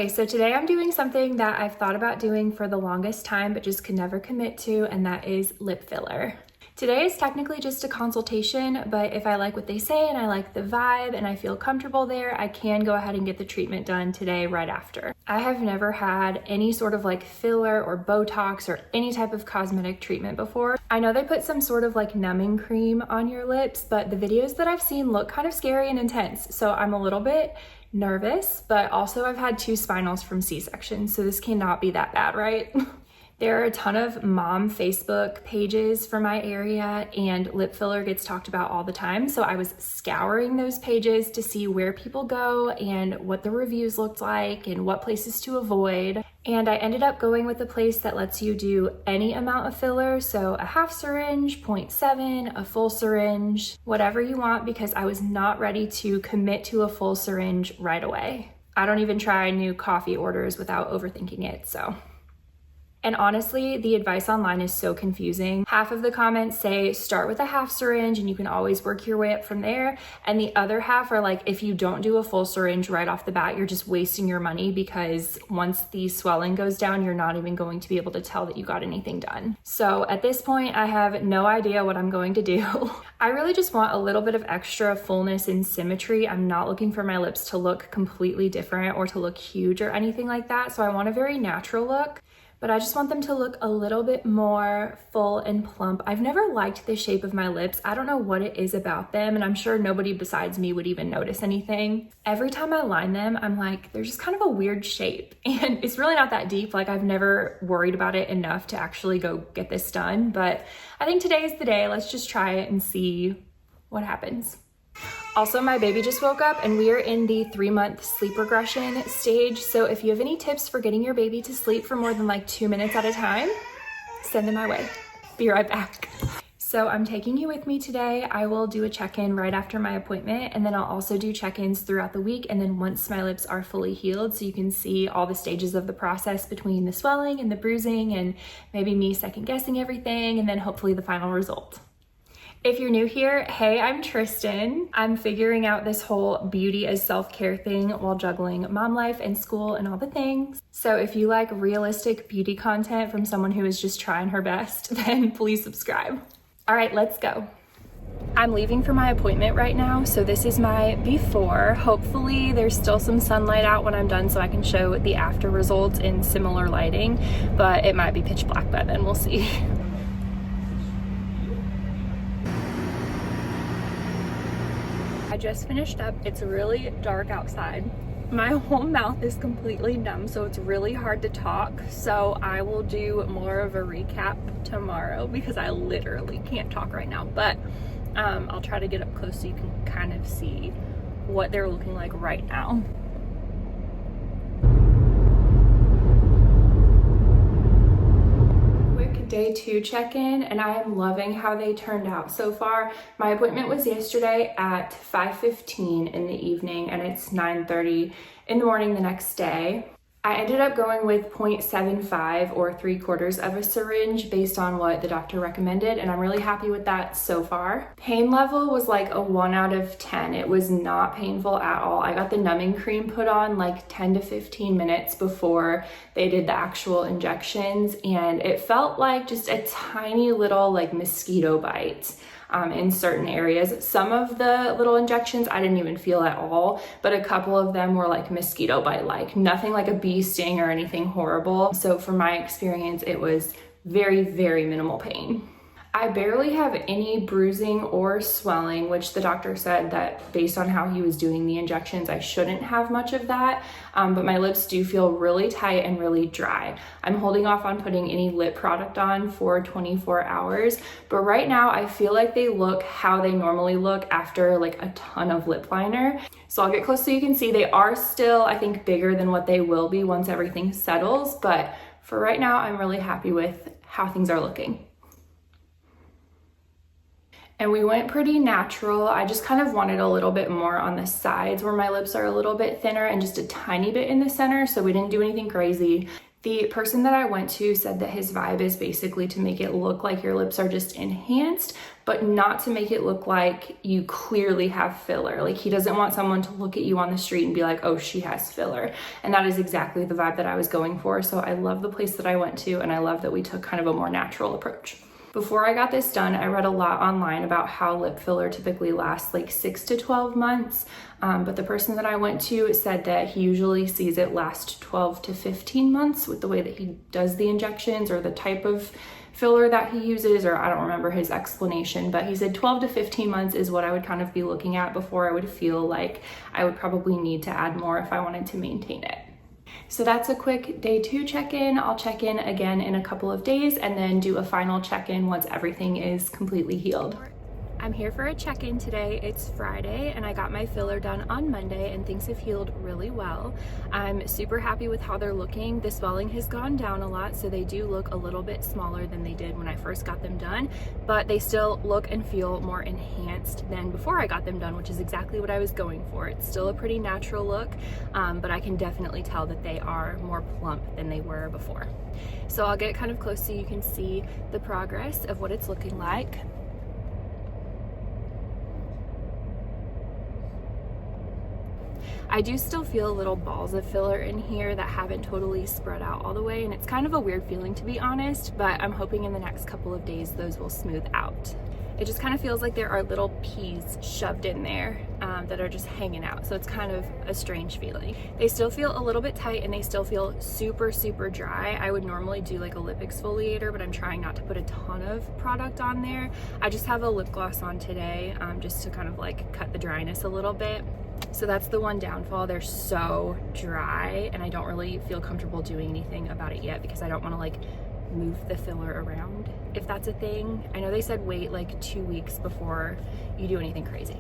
Okay, so today I'm doing something that I've thought about doing for the longest time but just could never commit to, and that is lip filler. Today is technically just a consultation, but if I like what they say and I like the vibe and I feel comfortable there, I can go ahead and get the treatment done today right after. I have never had any sort of like filler or Botox or any type of cosmetic treatment before. I know they put some sort of like numbing cream on your lips, but the videos that I've seen look kind of scary and intense, so I'm a little bit nervous, but also I've had 2 spinals from C-sections, so this cannot be that bad, right? There are a ton of mom Facebook pages for my area, and lip filler gets talked about all the time. So I was scouring those pages to see where people go and what the reviews looked like and what places to avoid. And I ended up going with a place that lets you do any amount of filler. So a half syringe, 0.7, a full syringe, whatever you want, because I was not ready to commit to a full syringe right away. I don't even try new coffee orders without overthinking it, so. And honestly, the advice online is so confusing. Half of the comments say start with a half syringe and you can always work your way up from there. And the other half are like, if you don't do a full syringe right off the bat, you're just wasting your money, because once the swelling goes down, you're not even going to be able to tell that you got anything done. So at this point, I have no idea what I'm going to do. I really just want a little bit of extra fullness and symmetry. I'm not looking for my lips to look completely different or to look huge or anything like that. So I want a very natural look, but I just want them to look a little bit more full and plump. I've never liked the shape of my lips. I don't know what it is about them, and I'm sure nobody besides me would even notice anything. Every time I line them, I'm like, they're just kind of a weird shape, and it's really not that deep. Like, I've never worried about it enough to actually go get this done, but I think today is the day. Let's just try it and see what happens. Also, my baby just woke up and we are in the 3-month sleep regression stage. So if you have any tips for getting your baby to sleep for more than like 2 minutes at a time, send them my way. Be right back. So I'm taking you with me today. I will do a check-in right after my appointment, and then I'll also do check-ins throughout the week. And then once my lips are fully healed, so you can see all the stages of the process between the swelling and the bruising and maybe me second guessing everything, and then hopefully the final result. If you're new here, hey, I'm Tristan. I'm figuring out this whole beauty as self-care thing while juggling mom life and school and all the things. So if you like realistic beauty content from someone who is just trying her best, then please subscribe. All right, let's go. I'm leaving for my appointment right now, so this is my before. Hopefully there's still some sunlight out when I'm done so I can show the after results in similar lighting, but it might be pitch black by then, we'll see. I just finished up. It's really dark outside. My whole mouth is completely numb, so it's really hard to talk. So I will do more of a recap tomorrow because I literally can't talk right now. But I'll try to get up close so you can kind of see what they're looking like right now. Day 2 check-in, and I am loving how they turned out so far. My appointment was yesterday at 5:15 in the evening, and it's 9:30 in the morning the next day. I ended up going with 0.75 or 3/4 of a syringe based on what the doctor recommended, and I'm really happy with that so far. Pain level was like a 1 out of 10. It was not painful at all. I got the numbing cream put on like 10 to 15 minutes before they did the actual injections, and it felt like just a tiny little like mosquito bite. In certain areas. Some of the little injections I didn't even feel at all, but a couple of them were like mosquito bite-like, nothing like a bee sting or anything horrible. So from my experience, it was very, very minimal pain. I barely have any bruising or swelling, which the doctor said that based on how he was doing the injections, I shouldn't have much of that, but my lips do feel really tight and really dry. I'm holding off on putting any lip product on for 24 hours, but right now I feel like they look how they normally look after like a ton of lip liner. So I'll get close so you can see they are still, I think, bigger than what they will be once everything settles, but for right now, I'm really happy with how things are looking. And we went pretty natural. I just kind of wanted a little bit more on the sides where my lips are a little bit thinner and just a tiny bit in the center, so we didn't do anything crazy. The person that I went to said that his vibe is basically to make it look like your lips are just enhanced, but not to make it look like you clearly have filler. Like, he doesn't want someone to look at you on the street and be like, oh, she has filler. And that is exactly the vibe that I was going for. So I love the place that I went to, and I love that we took kind of a more natural approach. Before I got this done, I read a lot online about how lip filler typically lasts like 6 to 12 months. But the person that I went to said that he usually sees it last 12 to 15 months with the way that he does the injections or the type of filler that he uses, or I don't remember his explanation, but he said 12 to 15 months is what I would kind of be looking at before I would feel like I would probably need to add more if I wanted to maintain it. So that's a quick day 2 check-in. I'll check in again in a couple of days and then do a final check-in once everything is completely healed. I'm here for a check-in today. It's Friday and I got my filler done on Monday and things have healed really well. I'm super happy with how they're looking. The swelling has gone down a lot, so they do look a little bit smaller than they did when I first got them done, but they still look and feel more enhanced than before I got them done, which is exactly what I was going for. It's still a pretty natural look, but I can definitely tell that they are more plump than they were before. So I'll get kind of close so you can see the progress of what it's looking like. I do still feel little balls of filler in here that haven't totally spread out all the way, and it's kind of a weird feeling, to be honest, but I'm hoping in the next couple of days those will smooth out. It just kind of feels like there are little peas shoved in there that are just hanging out, so it's kind of a strange feeling. They still feel a little bit tight and they still feel super, super dry. I would normally do like a lip exfoliator, but I'm trying not to put a ton of product on there. I just have a lip gloss on today just to kind of like cut the dryness a little bit. So that's the one downfall. They're so dry and I don't really feel comfortable doing anything about it yet because I don't want to like move the filler around, if that's a thing. I know they said wait like 2 weeks before you do anything crazy.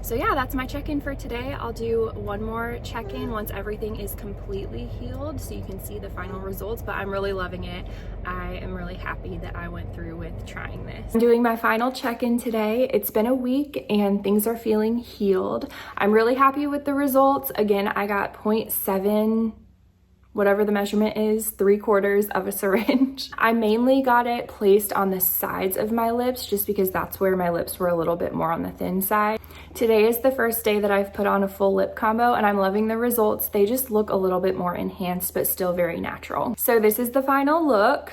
So yeah, that's my check-in for today. I'll do one more check-in once everything is completely healed so you can see the final results, but I'm really loving it. I am really happy that I went through with trying this. I'm doing my final check-in today. It's been a week and things are feeling healed. I'm really happy with the results. Again, I got 0.7, whatever the measurement is, 3/4 of a syringe. I mainly got it placed on the sides of my lips just because that's where my lips were a little bit more on the thin side. Today is the first day that I've put on a full lip combo and I'm loving the results. They just look a little bit more enhanced, but still very natural. So this is the final look.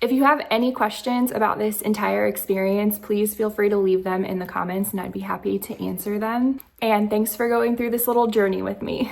If you have any questions about this entire experience, please feel free to leave them in the comments and I'd be happy to answer them. And thanks for going through this little journey with me.